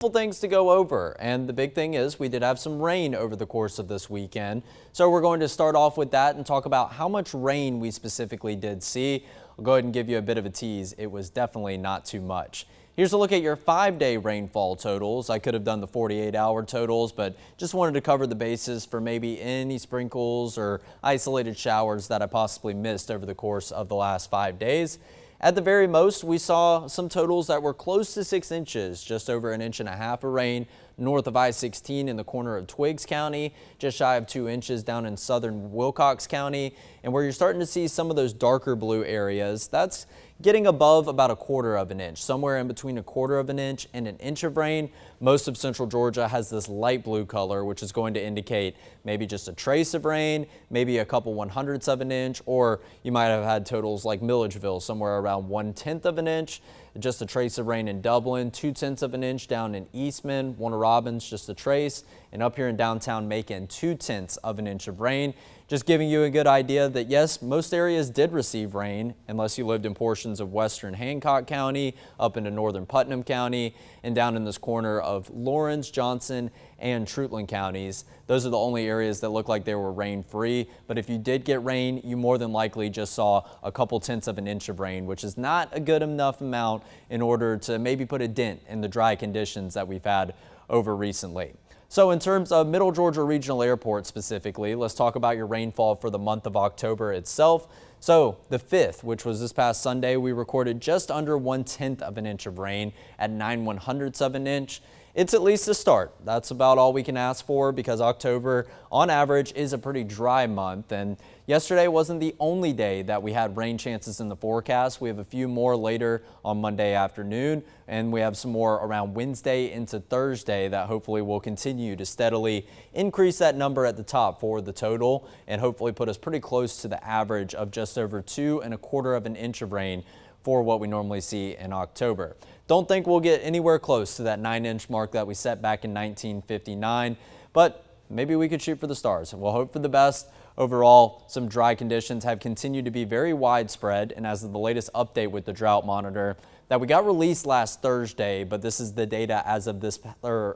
Couple things to go over, and the big thing is we did have some rain over the course of this weekend. So we're going to start off with that and talk about how much rain we specifically did see. I'll go ahead and give you a bit of a tease. It was definitely not too much. Here's a look at your 5-day rainfall totals. I could have done the 48-hour totals, but just wanted to cover the bases for maybe any sprinkles or isolated showers that I possibly missed over the course of the last 5 days. At the very most, we saw some totals that were close to 6 inches, just over 1.5 inches of rain north of I-16 in the corner of Twiggs County, just shy of 2 inches down in southern Wilcox County. And where you're starting to see some of those darker blue areas, that's getting above about 1/4 of an inch, somewhere in between 1/4 of an inch and 1 inch of rain. Most of central Georgia has this light blue color, which is going to indicate maybe just a trace of rain, maybe a couple 1/100ths of an inch, or you might have had totals like Milledgeville, somewhere around 1/10 of an inch. Just a trace of rain in Dublin, 2/10 of an inch down in Eastman, Warner Robins, just a trace, and up here in downtown Macon, 2/10 of an inch of rain. Just giving you a good idea that yes, most areas did receive rain unless you lived in portions of western Hancock County, up into northern Putnam County, and down in this corner of Lawrence, Johnson, and Trutland counties. Those are the only areas that look like they were rain free. But if you did get rain, you more than likely just saw a couple 1/10 of an inch of rain, which is not a good enough amount in order to maybe put a dent in the dry conditions that we've had over recently. So in terms of Middle Georgia Regional Airport specifically, let's talk about your rainfall for the month of October itself. So the 5th, which was this past Sunday, we recorded just under 1/10 of an inch of rain at 9/100ths of an inch. It's at least a start. That's about all we can ask for because October on average is a pretty dry month, and yesterday wasn't the only day that we had rain chances in the forecast. We have a few more later on Monday afternoon, and we have some more around Wednesday into Thursday that hopefully will continue to steadily increase that number at the top for the total and hopefully put us pretty close to the average of just over 2¼ of an inch of rain for what we normally see in October. Don't think we'll get anywhere close to that 9-inch mark that we set back in 1959, but maybe we could shoot for the stars. We'll hope for the best. Overall, some dry conditions have continued to be very widespread, and as of the latest update with the drought monitor that we got released last Thursday, but this is the data as of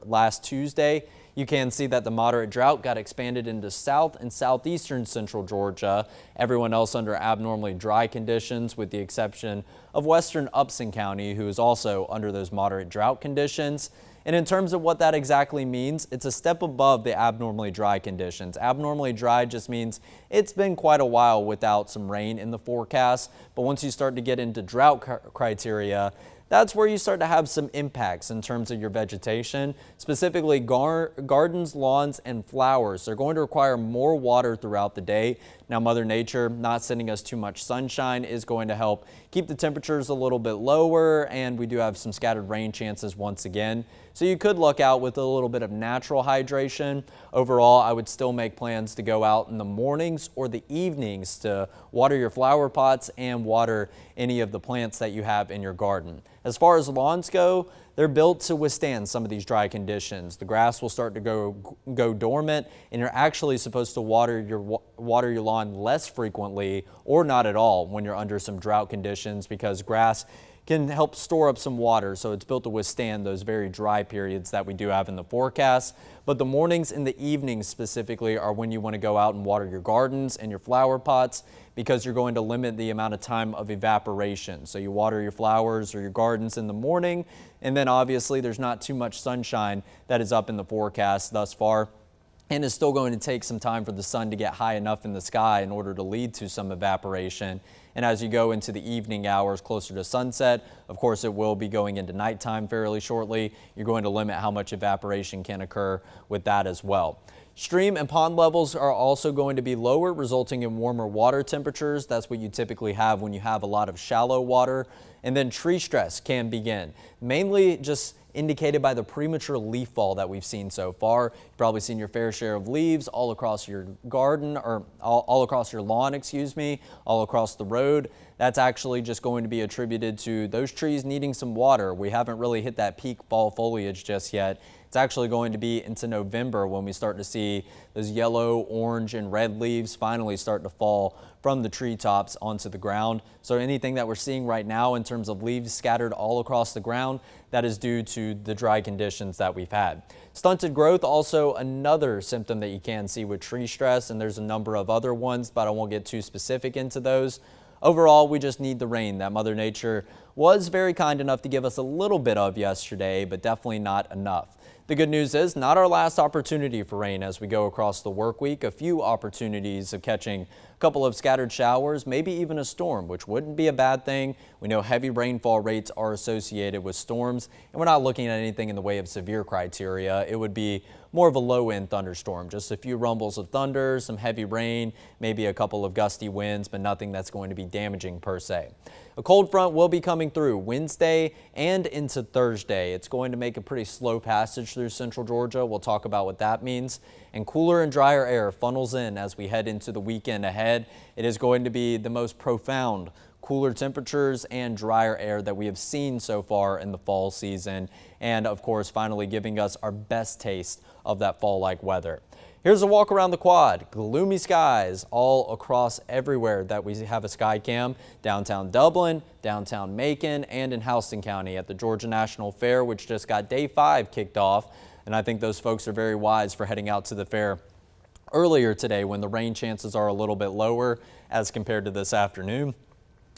last Tuesday, you can see that the moderate drought got expanded into south and southeastern central Georgia. Everyone else under abnormally dry conditions with the exception of western Upson County, who is also under those moderate drought conditions. And in terms of what that exactly means, it's a step above the abnormally dry conditions. Abnormally dry just means it's been quite a while without some rain in the forecast. But once you start to get into drought criteria, that's where you start to have some impacts in terms of your vegetation, specifically gardens, lawns, and flowers. They're going to require more water throughout the day. Now, Mother Nature not sending us too much sunshine is going to help keep the temperatures a little bit lower, and we do have some scattered rain chances once again. So you could look out with a little bit of natural hydration. Overall, I would still make plans to go out in the mornings or the evenings to water your flower pots and water any of the plants that you have in your garden. As far as lawns go, they're built to withstand some of these dry conditions. The grass will start to go dormant, and you're actually supposed to water your lawn less frequently or not at all when you're under some drought conditions because grass can help store up some water, so it's built to withstand those very dry periods that we do have in the forecast. But the mornings and the evenings specifically are when you want to go out and water your gardens and your flower pots because you're going to limit the amount of time of evaporation. So you water your flowers or your gardens in the morning, and then obviously there's not too much sunshine that is up in the forecast thus far. And it's still going to take some time for the sun to get high enough in the sky in order to lead to some evaporation. And as you go into the evening hours closer to sunset, of course, it will be going into nighttime fairly shortly. You're going to limit how much evaporation can occur with that as well. Stream and pond levels are also going to be lower, resulting in warmer water temperatures. That's what you typically have when you have a lot of shallow water. And then tree stress can begin, mainly just indicated by the premature leaf fall that we've seen so far. You've probably seen your fair share of leaves all across your garden, or all across your lawn, all across the road. That's actually just going to be attributed to those trees needing some water. We haven't really hit that peak fall foliage just yet. It's actually going to be into November when we start to see those yellow, orange, and red leaves finally start to fall from the treetops onto the ground. So anything that we're seeing right now in terms of leaves scattered all across the ground, that is due to the dry conditions that we've had. Stunted growth, also another symptom that you can see with tree stress, and there's a number of other ones, but I won't get too specific into those. Overall, we just need the rain that Mother Nature was very kind enough to give us a little bit of yesterday, but definitely not enough. The good news is not our last opportunity for rain as we go across the work week. A few opportunities of catching a couple of scattered showers, maybe even a storm, which wouldn't be a bad thing. We know heavy rainfall rates are associated with storms, and we're not looking at anything in the way of severe criteria. It would be more of a low-end thunderstorm, just a few rumbles of thunder, some heavy rain, maybe a couple of gusty winds, but nothing that's going to be damaging per se. A cold front will be coming through Wednesday and into Thursday. It's going to make a pretty slow passage through central Georgia. We'll talk about what that means. And cooler and drier air funnels in as we head into the weekend ahead. It is going to be the most profound cooler temperatures and drier air that we have seen so far in the fall season. And of course, finally giving us our best taste of that fall-like weather. Here's a walk around the quad. Gloomy skies all across everywhere that we have a sky cam. Downtown Dublin, downtown Macon, and in Houston County at the Georgia National Fair, which just got day 5 kicked off. And I think those folks are very wise for heading out to the fair earlier today when the rain chances are a little bit lower as compared to this afternoon.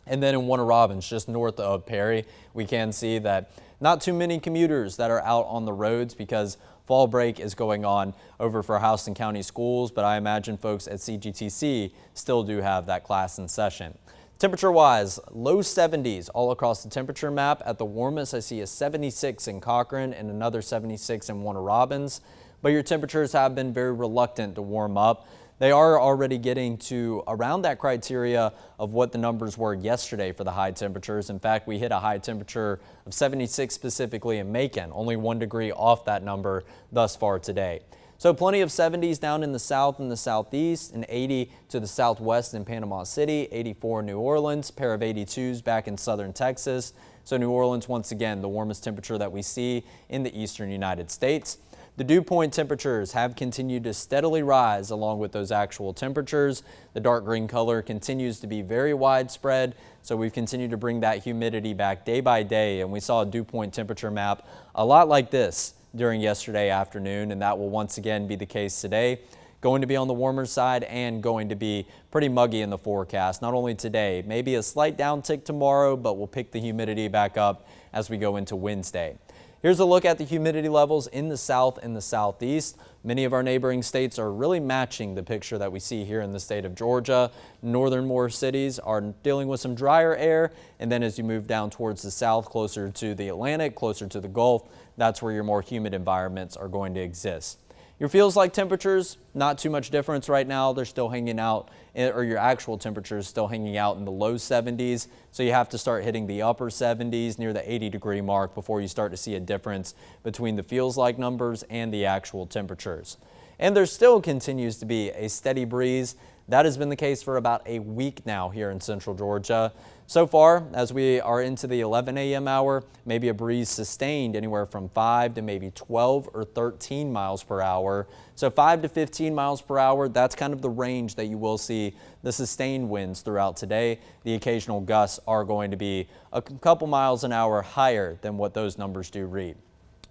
And then in Warner Robins, just north of Perry, we can see that not too many commuters that are out on the roads because fall break is going on over for Houston County schools, but I imagine folks at CGTC still do have that class in session. Temperature-wise, low 70s all across the temperature map. At the warmest, I see a 76 in Cochran and another 76 in Warner Robins, but your temperatures have been very reluctant to warm up. They are already getting to around that criteria of what the numbers were yesterday for the high temperatures. In fact, we hit a high temperature of 76 specifically in Macon, only 1 degree off that number thus far today. So plenty of 70s down in the south and the southeast, and 80 to the southwest in Panama City, 84 in New Orleans, pair of 82s back in southern Texas. So New Orleans, once again, the warmest temperature that we see in the eastern United States. The dew point temperatures have continued to steadily rise along with those actual temperatures. The dark green color continues to be very widespread, so we've continued to bring that humidity back day by day, and we saw a dew point temperature map a lot like this during yesterday afternoon, and that will once again be the case today. Going to be on the warmer side and going to be pretty muggy in the forecast, not only today, maybe a slight downtick tomorrow, but we'll pick the humidity back up as we go into Wednesday. Here's a look at the humidity levels in the south and the southeast. Many of our neighboring states are really matching the picture that we see here in the state of Georgia. Northern cities are dealing with some drier air, and then as you move down towards the south, closer to the Atlantic, closer to the Gulf, that's where your more humid environments are going to exist. Your feels like temperatures, not too much difference right now. They're still hanging out, or your actual temperature is still hanging out in the low 70s. So you have to start hitting the upper 70s near the 80-degree mark before you start to see a difference between the feels like numbers and the actual temperatures. And there still continues to be a steady breeze. That has been the case for about a week now here in central Georgia. So far, as we are into the 11 a.m. hour, maybe a breeze sustained anywhere from 5 to maybe 12 or 13 miles per hour. So 5 to 15 miles per hour, that's kind of the range that you will see the sustained winds throughout today. The occasional gusts are going to be a couple miles an hour higher than what those numbers do read.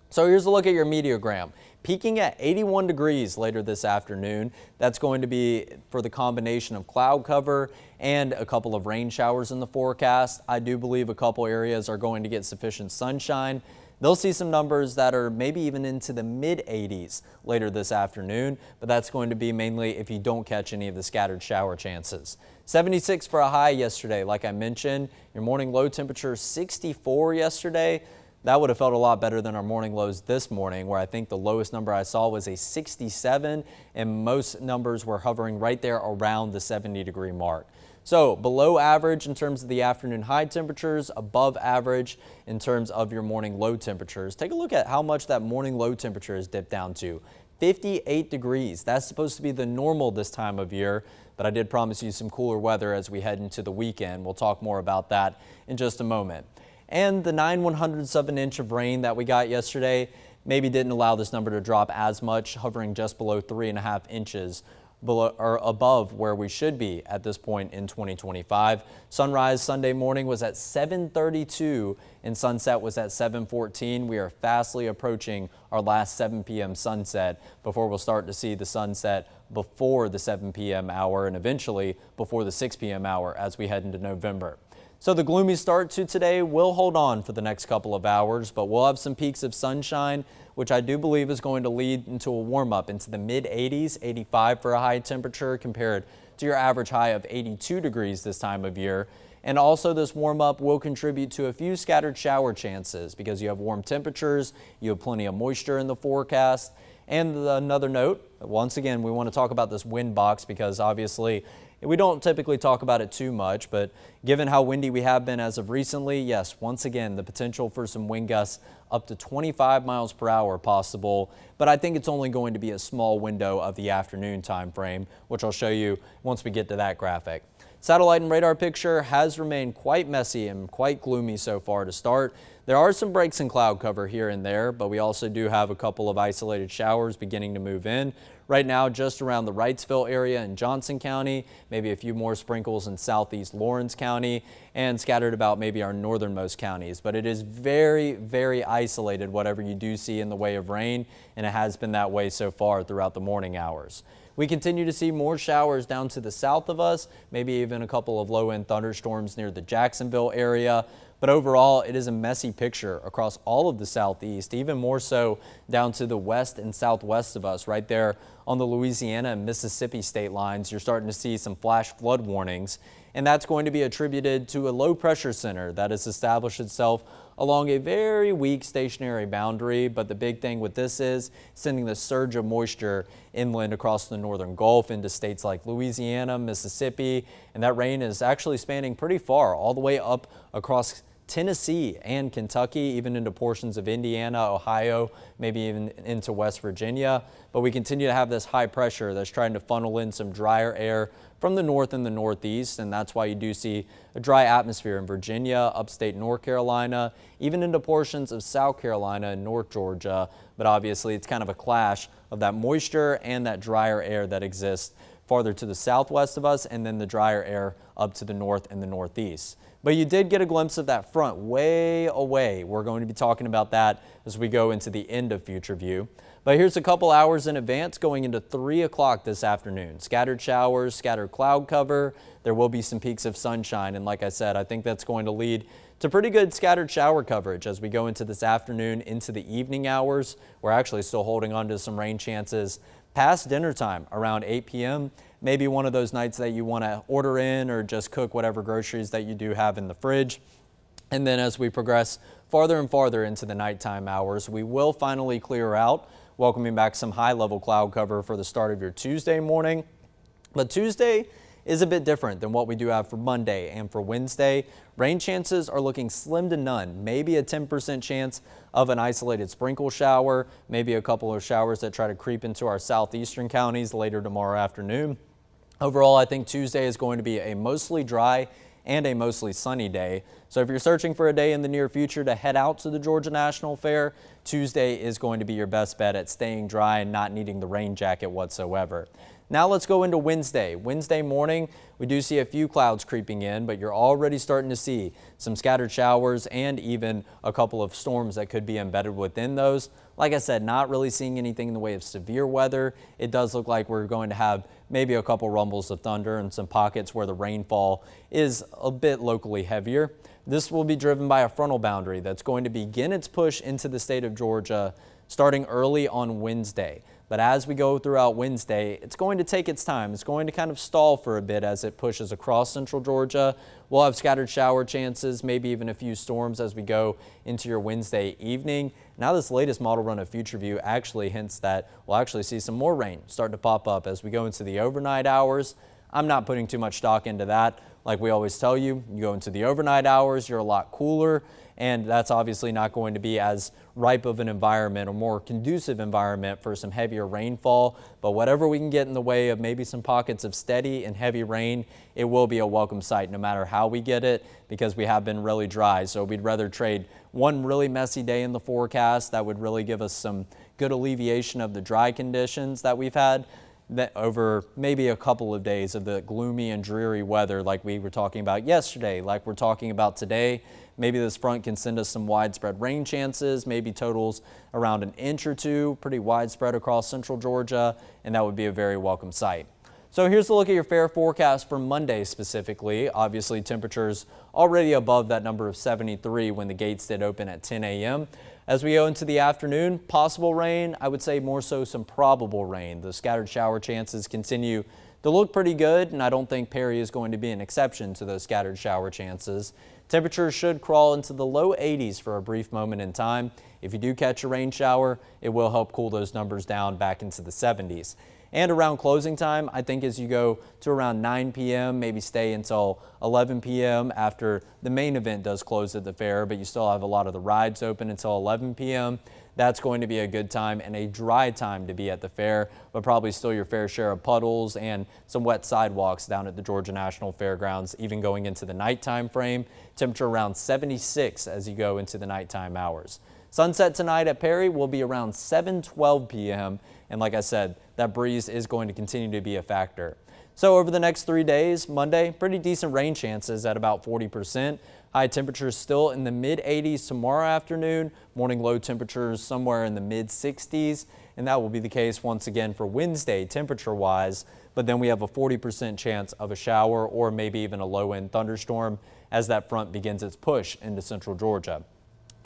So here's a look at your meteogram. Peaking at 81 degrees later this afternoon. That's going to be for the combination of cloud cover and a couple of rain showers in the forecast. I do believe a couple areas are going to get sufficient sunshine. They'll see some numbers that are maybe even into the mid-80s later this afternoon, but that's going to be mainly if you don't catch any of the scattered shower chances. 76 for a high yesterday, like I mentioned. Your morning low temperature 64 yesterday. That would have felt a lot better than our morning lows this morning, where I think the lowest number I saw was a 67, and most numbers were hovering right there around the 70-degree mark. So below average in terms of the afternoon high temperatures, above average in terms of your morning low temperatures. Take a look at how much that morning low temperature has dipped down to. 58 degrees. That's supposed to be the normal this time of year, but I did promise you some cooler weather as we head into the weekend. We'll talk more about that in just a moment. And the 9/100ths of an inch of rain that we got yesterday, maybe didn't allow this number to drop as much, hovering just below 3.5 inches below or above where we should be at this point in 2025. Sunrise Sunday morning was at 7:32 and sunset was at 7:14. We are fastly approaching our last 7 p.m. sunset before we'll start to see the sunset before the 7 p.m. hour and eventually before the 6 p.m. hour as we head into November. So the gloomy start to today will hold on for the next couple of hours, but we'll have some peaks of sunshine, which I do believe is going to lead into a warm up into the mid 80s, 85 for a high temperature compared to your average high of 82 degrees this time of year. And also this warm up will contribute to a few scattered shower chances because you have warm temperatures, you have plenty of moisture in the forecast. And another note, once again, we want to talk about this wind box because obviously we don't typically talk about it too much, but given how windy we have been as of recently, yes, once again, the potential for some wind gusts up to 25 miles per hour possible, but I think it's only going to be a small window of the afternoon time frame, which I'll show you once we get to that graphic. Satellite and radar picture has remained quite messy and quite gloomy so far to start. There are some breaks in cloud cover here and there, but we also do have a couple of isolated showers beginning to move in. Right now, just around the Wrightsville area in Johnson County, maybe a few more sprinkles in southeast Lawrence County, and scattered about maybe our northernmost counties. But it is very, very isolated, whatever you do see in the way of rain, and it has been that way so far throughout the morning hours. We continue to see more showers down to the south of us, maybe even a couple of low-end thunderstorms near the Jacksonville area. But overall, it is a messy picture across all of the southeast, even more so down to the west and southwest of us, right there on the Louisiana and Mississippi state lines. You're starting to see some flash flood warnings, and that's going to be attributed to a low pressure center that has established itself along a very weak stationary boundary. But the big thing with this is sending the surge of moisture inland across the northern Gulf into states like Louisiana, Mississippi, and that rain is actually spanning pretty far all the way up across Tennessee and Kentucky, even into portions of Indiana, Ohio, maybe even into West Virginia. But we continue to have this high pressure that's trying to funnel in some drier air from the north and the northeast, and that's why you do see a dry atmosphere in Virginia, upstate North Carolina, even into portions of South Carolina and North Georgia. But obviously it's kind of a clash of that moisture and that drier air that exists farther to the southwest of us, and then the drier air up to the north and the northeast. But you did get a glimpse of that front way away. We're going to be talking about that as we go into the end of Future View. But here's a couple hours in advance going into 3 o'clock this afternoon. Scattered showers, scattered cloud cover. There will be some peaks of sunshine. And like I said, I think that's going to lead to pretty good scattered shower coverage as we go into this afternoon into the evening hours. We're actually still holding on to some rain chances past dinner time around 8 p.m. Maybe one of those nights that you want to order in or just cook whatever groceries that you do have in the fridge. And then as we progress farther and farther into the nighttime hours, we will finally clear out, welcoming back some high-level cloud cover for the start of your Tuesday morning. But Tuesday is a bit different than what we do have for Monday and for Wednesday. Rain chances are looking slim to none, maybe a 10% chance of an isolated sprinkle shower, maybe a couple of showers that try to creep into our southeastern counties later tomorrow afternoon. Overall, I think Tuesday is going to be a mostly dry and a mostly sunny day. So if you're searching for a day in the near future to head out to the Georgia National Fair, Tuesday is going to be your best bet at staying dry and not needing the rain jacket whatsoever. Now let's go into Wednesday. Wednesday morning, we do see a few clouds creeping in, but you're already starting to see some scattered showers and even a couple of storms that could be embedded within those. Like I said, not really seeing anything in the way of severe weather. It does look like we're going to have maybe a couple rumbles of thunder and some pockets where the rainfall is a bit locally heavier. This will be driven by a frontal boundary that's going to begin its push into the state of Georgia starting early on Wednesday. But as we go throughout Wednesday, it's going to take its time. It's going to kind of stall for a bit as it pushes across central Georgia. We'll have scattered shower chances, maybe even a few storms as we go into your Wednesday evening. Now this latest model run of Future View actually hints that we'll actually see some more rain start to pop up as we go into the overnight hours. I'm not putting too much stock into that. Like we always tell you, you go into the overnight hours, you're a lot cooler, and that's obviously not going to be as ripe of an environment or more conducive environment for some heavier rainfall. But whatever we can get in the way of maybe some pockets of steady and heavy rain, it will be a welcome sight no matter how we get it, because we have been really dry. So we'd rather trade one really messy day in the forecast that would really give us some good alleviation of the dry conditions that we've had, that over maybe a couple of days of the gloomy and dreary weather like we were talking about yesterday, like we're talking about today. Maybe this front can send us some widespread rain chances, maybe totals around an inch or two, pretty widespread across central Georgia, and that would be a very welcome sight. So here's a look at your fair forecast for Monday specifically. Obviously temperatures already above that number of 73 when the gates did open at 10 a.m. As we go into the afternoon, possible rain, I would say more so some probable rain. The scattered shower chances continue to look pretty good, and I don't think Perry is going to be an exception to those scattered shower chances. Temperatures should crawl into the low 80s for a brief moment in time. If you do catch a rain shower, it will help cool those numbers down back into the 70s. And around closing time, I think as you go to around 9 p.m., maybe stay until 11 p.m. after the main event does close at the fair, but you still have a lot of the rides open until 11 p.m. That's going to be a good time and a dry time to be at the fair, but probably still your fair share of puddles and some wet sidewalks down at the Georgia National Fairgrounds, even going into the nighttime frame. Temperature around 76 as you go into the nighttime hours. Sunset tonight at Perry will be around 7:12 p.m. And like I said, that breeze is going to continue to be a factor. So over the next 3 days, Monday, pretty decent rain chances at about 40%. High temperatures still in the mid 80s tomorrow afternoon. Morning low temperatures somewhere in the mid 60s. And that will be the case once again for Wednesday temperature wise. But then we have a 40% chance of a shower or maybe even a low end thunderstorm as that front begins its push into central Georgia.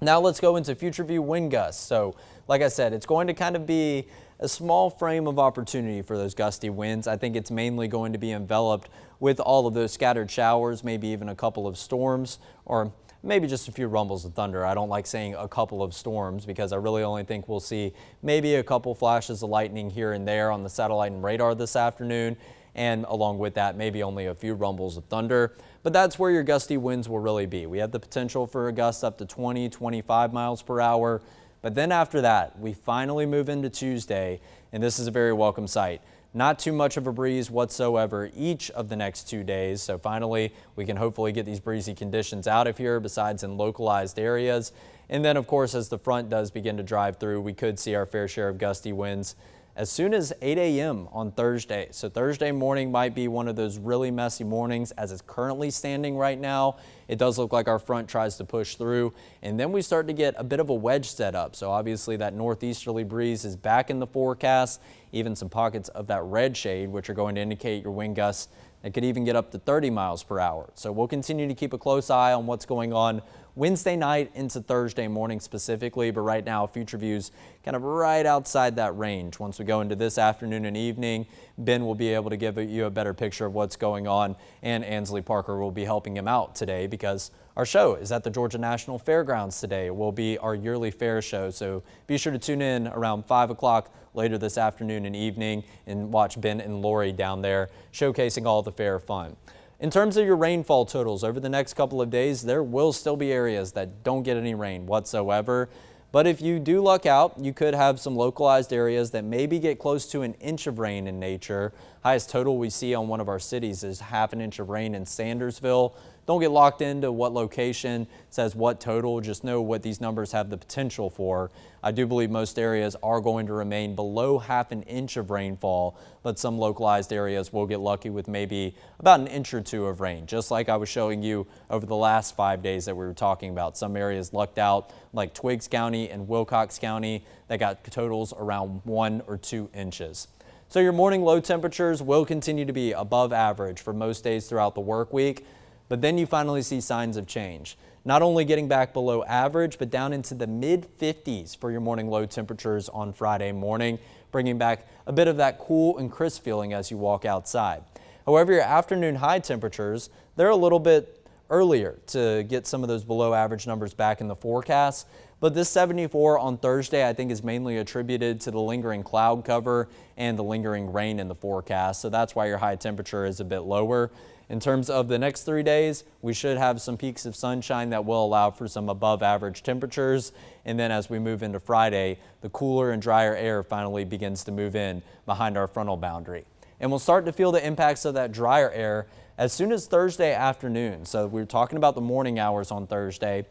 Now let's go into future view wind gusts. So like I said, it's going to kind of be a small frame of opportunity for those gusty winds. I think it's mainly going to be enveloped with all of those scattered showers, maybe even a couple of storms, or maybe just a few rumbles of thunder. I don't like saying a couple of storms because I really only think we'll see maybe a couple flashes of lightning here and there on the satellite and radar this afternoon. And along with that, maybe only a few rumbles of thunder. But that's where your gusty winds will really be. We have the potential for a gust up to 20, 25 miles per hour. But then after that, we finally move into Tuesday, and this is a very welcome sight. Not too much of a breeze whatsoever each of the next 2 days. So finally, we can hopefully get these breezy conditions out of here besides in localized areas. And then, of course, as the front does begin to drive through, we could see our fair share of gusty winds as soon as 8 a.m. on Thursday. So Thursday morning might be one of those really messy mornings as it's currently standing right now. It does look like our front tries to push through, and then we start to get a bit of a wedge set up. So obviously that northeasterly breeze is back in the forecast, even some pockets of that red shade, which are going to indicate your wind gusts that could even get up to 30 miles per hour. So we'll continue to keep a close eye on what's going on Wednesday night into Thursday morning specifically, but right now future views kind of right outside that range. Once we go into this afternoon and evening, Ben will be able to give you a better picture of what's going on, and Ansley Parker will be helping him out today because our show is at the Georgia National Fairgrounds today. It will be our yearly fair show, so be sure to tune in around 5 o'clock later this afternoon and evening and watch Ben and Lori down there showcasing all the fair fun. In terms of your rainfall totals over the next couple of days, there will still be areas that don't get any rain whatsoever. But if you do luck out, you could have some localized areas that maybe get close to an inch of rain in nature. Highest total we see on one of our cities is ½ an inch of rain in Sandersville. Don't get locked into what location says what total, just know what these numbers have the potential for. I do believe most areas are going to remain below ½ an inch of rainfall, but some localized areas will get lucky with maybe about an inch or two of rain, just like I was showing you over the last 5 days that we were talking about. Some areas lucked out like Twiggs County and Wilcox County that got totals around 1 or 2 inches. So your morning low temperatures will continue to be above average for most days throughout the work week. But then you finally see signs of change. Not only getting back below average, but down into the mid 50s for your morning low temperatures on Friday morning, bringing back a bit of that cool and crisp feeling as you walk outside. However, your afternoon high temperatures, they're a little bit earlier to get some of those below average numbers back in the forecast. But this 74 on Thursday, I think, is mainly attributed to the lingering cloud cover and the lingering rain in the forecast. So that's why your high temperature is a bit lower. In terms of the next 3 days, we should have some peaks of sunshine that will allow for some above average temperatures. And then as we move into Friday, the cooler and drier air finally begins to move in behind our frontal boundary. And we'll start to feel the impacts of that drier air as soon as Thursday afternoon. So we're talking about the morning hours on Thursday.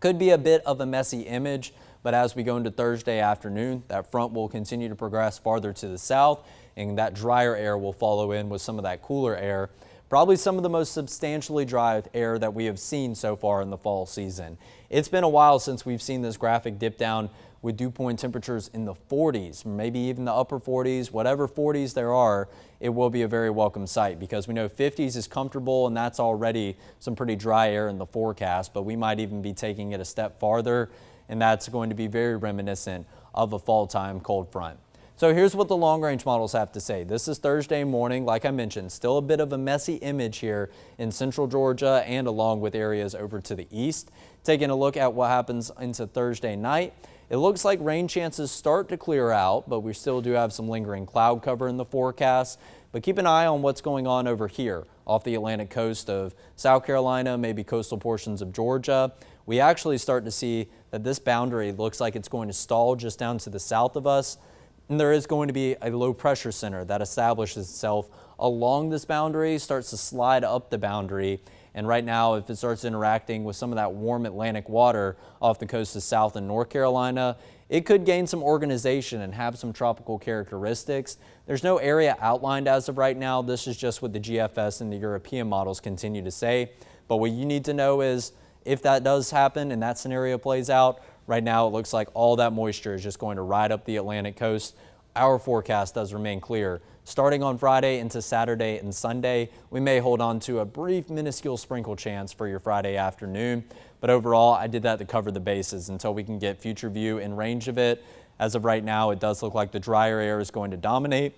Could be a bit of a messy image, but as we go into Thursday afternoon, that front will continue to progress farther to the south, and that drier air will follow in with some of that cooler air. Probably some of the most substantially dry air that we have seen so far in the fall season. It's been a while since we've seen this graphic dip down with dew point temperatures in the 40s, maybe even the upper 40s, whatever 40s there are. It will be a very welcome sight because we know 50s is comfortable and that's already some pretty dry air in the forecast, but we might even be taking it a step farther, and that's going to be very reminiscent of a fall time cold front. So here's what the long range models have to say. This is Thursday morning. Like I mentioned, still a bit of a messy image here in central Georgia and along with areas over to the east. Taking a look at what happens into Thursday night. It looks like rain chances start to clear out, but we still do have some lingering cloud cover in the forecast. But keep an eye on what's going on over here off the Atlantic coast of South Carolina, maybe coastal portions of Georgia. We actually start to see that this boundary looks like it's going to stall just down to the south of us. And there is going to be a low pressure center that establishes itself along this boundary, starts to slide up the boundary. And right now, if it starts interacting with some of that warm Atlantic water off the coast of South and North Carolina, it could gain some organization and have some tropical characteristics. There's no area outlined as of right now. This is just what the GFS and the European models continue to say. But what you need to know is if that does happen and that scenario plays out, right now it looks like all that moisture is just going to ride up the Atlantic coast. Our forecast does remain clear. Starting on Friday into Saturday and Sunday, we may hold on to a brief minuscule sprinkle chance for your Friday afternoon. But overall, I did that to cover the bases until we can get future view in range of it. As of right now, it does look like the drier air is going to dominate,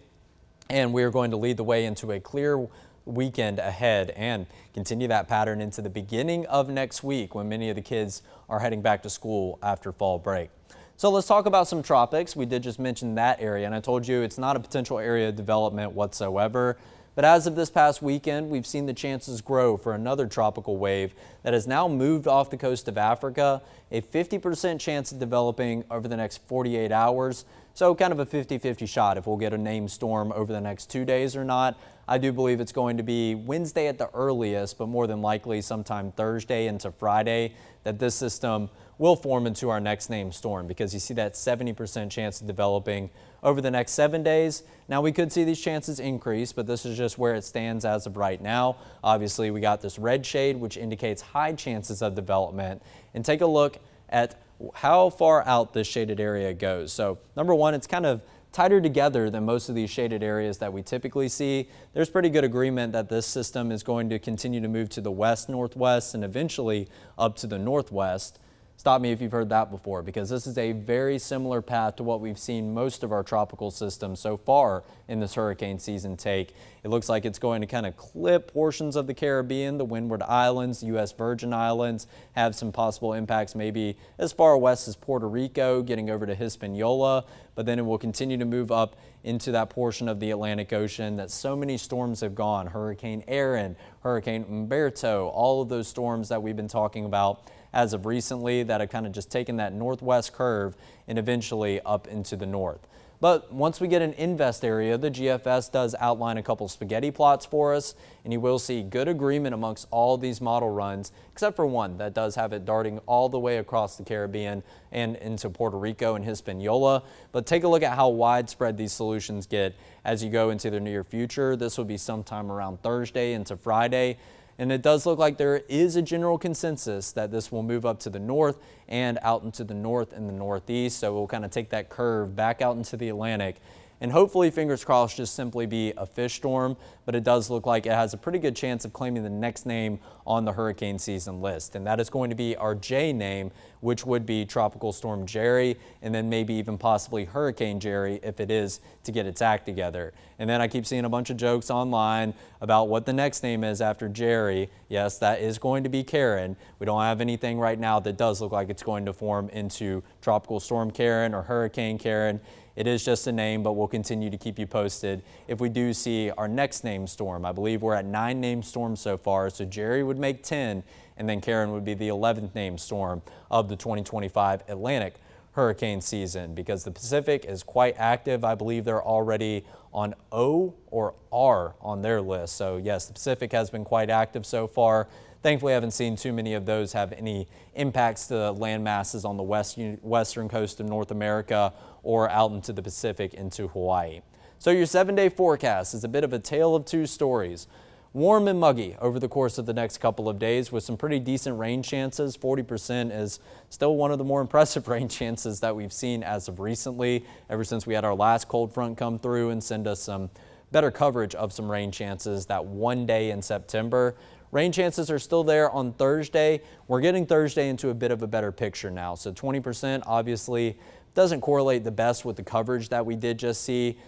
and we're going to lead the way into a clear weekend ahead and continue that pattern into the beginning of next week when many of the kids are heading back to school after fall break. So let's talk about some tropics. We did just mention that area, and I told you it's not a potential area of development whatsoever. But as of this past weekend, we've seen the chances grow for another tropical wave that has now moved off the coast of Africa, a 50% chance of developing over the next 48 hours. So kind of a 50-50 shot if we'll get a named storm over the next 2 days or not. I do believe it's going to be Wednesday at the earliest, but more than likely sometime Thursday into Friday that this system will form into our next named storm, because you see that 70% chance of developing over the next 7 days. Now we could see these chances increase, but this is just where it stands as of right now. Obviously, we got this red shade, which indicates high chances of development. And take a look at how far out this shaded area goes. So number one, it's kind of tighter together than most of these shaded areas that we typically see. There's pretty good agreement that this system is going to continue to move to the west-northwest and eventually up to the northwest. Stop me if you've heard that before, because this is a very similar path to what we've seen most of our tropical systems so far in this hurricane season take. It looks like it's going to kind of clip portions of the Caribbean, the Windward Islands, U.S. Virgin Islands, have some possible impacts maybe as far west as Puerto Rico, getting over to Hispaniola, but then it will continue to move up into that portion of the Atlantic Ocean that so many storms have gone. Hurricane Erin, Hurricane Umberto, all of those storms that we've been talking about as of recently that have kind of just taken that northwest curve and eventually up into the north. But once we get an invest area, the GFS does outline a couple spaghetti plots for us, and you will see good agreement amongst all these model runs, except for one that does have it darting all the way across the Caribbean and into Puerto Rico and Hispaniola. But take a look at how widespread these solutions get as you go into the near future. This will be sometime around Thursday into Friday. And it does look like there is a general consensus that this will move up to the north and out into the north and the northeast. So we'll kind of take that curve back out into the Atlantic and hopefully, fingers crossed, just simply be a fish storm, but it does look like it has a pretty good chance of claiming the next name on the hurricane season list, and that is going to be our J name, which would be Tropical Storm Jerry, and then maybe even possibly Hurricane Jerry if it is to get its act together. And then I keep seeing a bunch of jokes online about what the next name is after Jerry. Yes, that is going to be Karen. We don't have anything right now that does look like it's going to form into Tropical Storm Karen or Hurricane Karen. It is just a name, but we'll continue to keep you posted if we do see our next named storm. I believe we're at 9 named storms so far, so Jerry would make 10, and then Karen would be the 11th named storm of the 2025 Atlantic hurricane season. Because the Pacific is quite active, I believe they're already on O or R on their list. So yes, the Pacific has been quite active so far. Thankfully, I haven't seen too many of those have any impacts to land masses on the western coast of North America or out into the Pacific into Hawaii. So your 7-day forecast is a bit of a tale of two stories. Warm and muggy over the course of the next couple of days with some pretty decent rain chances. 40% is still one of the more impressive rain chances that we've seen as of recently, ever since we had our last cold front come through and send us some better coverage of some rain chances that one day in September. Rain chances are still there on Thursday. We're getting Thursday into a bit of a better picture now. So 20% obviously doesn't correlate the best with the coverage that we did just see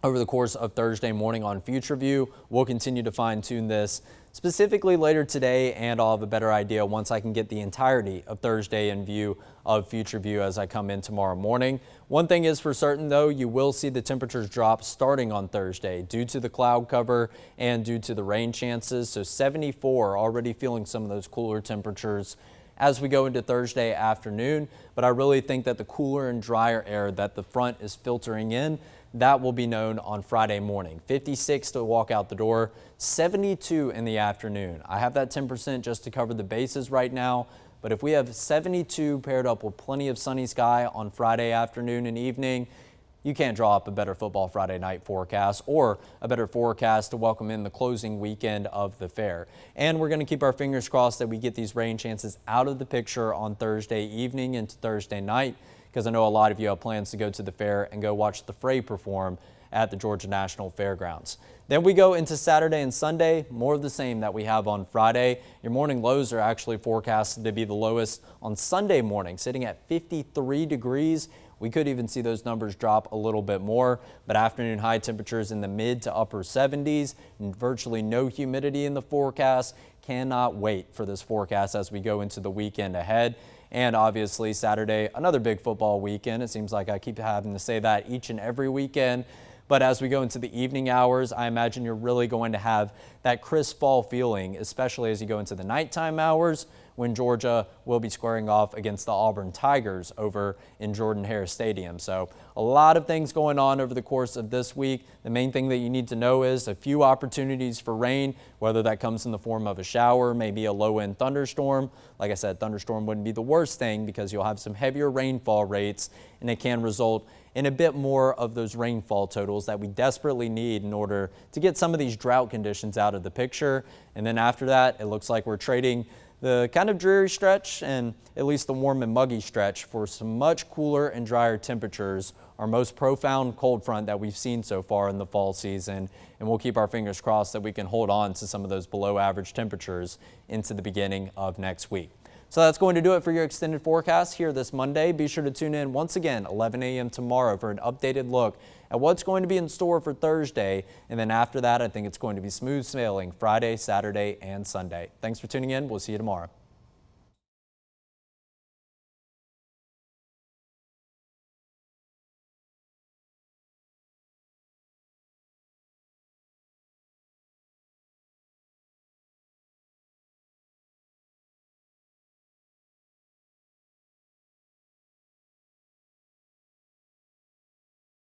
over the course of Thursday morning on Future View. We'll continue to fine tune this specifically later today, and I'll have a better idea once I can get the entirety of Thursday in view of Future View as I come in tomorrow morning. One thing is for certain though, you will see the temperatures drop starting on Thursday due to the cloud cover and due to the rain chances. So 74, already feeling some of those cooler temperatures as we go into Thursday afternoon. But I really think that the cooler and drier air that the front is filtering in, that will be known on Friday morning. 56 to walk out the door, 72 in the afternoon. I have that 10% just to cover the bases right now, but if we have 72 paired up with plenty of sunny sky on Friday afternoon and evening, you can't draw up a better football Friday night forecast or a better forecast to welcome in the closing weekend of the fair. And we're going to keep our fingers crossed that we get these rain chances out of the picture on Thursday evening into Thursday night, because I know a lot of you have plans to go to the fair and go watch the Fray perform at the Georgia National Fairgrounds. Then we go into Saturday and Sunday, more of the same that we have on Friday. Your morning lows are actually forecasted to be the lowest on Sunday morning, sitting at 53 degrees. We could even see those numbers drop a little bit more, but afternoon high temperatures in the mid to upper 70s and virtually no humidity in the forecast. Cannot wait for this forecast as we go into the weekend ahead. And obviously Saturday, another big football weekend. It seems like I keep having to say that each and every weekend. But as we go into the evening hours, I imagine you're really going to have that crisp fall feeling, especially as you go into the nighttime hours when Georgia will be squaring off against the Auburn Tigers over in Jordan-Hare Stadium. So a lot of things going on over the course of this week. The main thing that you need to know is a few opportunities for rain, whether that comes in the form of a shower, maybe a low-end thunderstorm. Like I said, thunderstorm wouldn't be the worst thing because you'll have some heavier rainfall rates, and it can result in a bit more of those rainfall totals that we desperately need in order to get some of these drought conditions out of the picture. And then after that, it looks like we're trading the kind of dreary stretch and at least the warm and muggy stretch for some much cooler and drier temperatures, our most profound cold front that we've seen so far in the fall season. And we'll keep our fingers crossed that we can hold on to some of those below average temperatures into the beginning of next week. So that's going to do it for your extended forecast here this Monday. Be sure to tune in once again 11 a.m. tomorrow for an updated look at what's going to be in store for Thursday. And then after that, I think it's going to be smooth sailing Friday, Saturday, and Sunday. Thanks for tuning in. We'll see you tomorrow.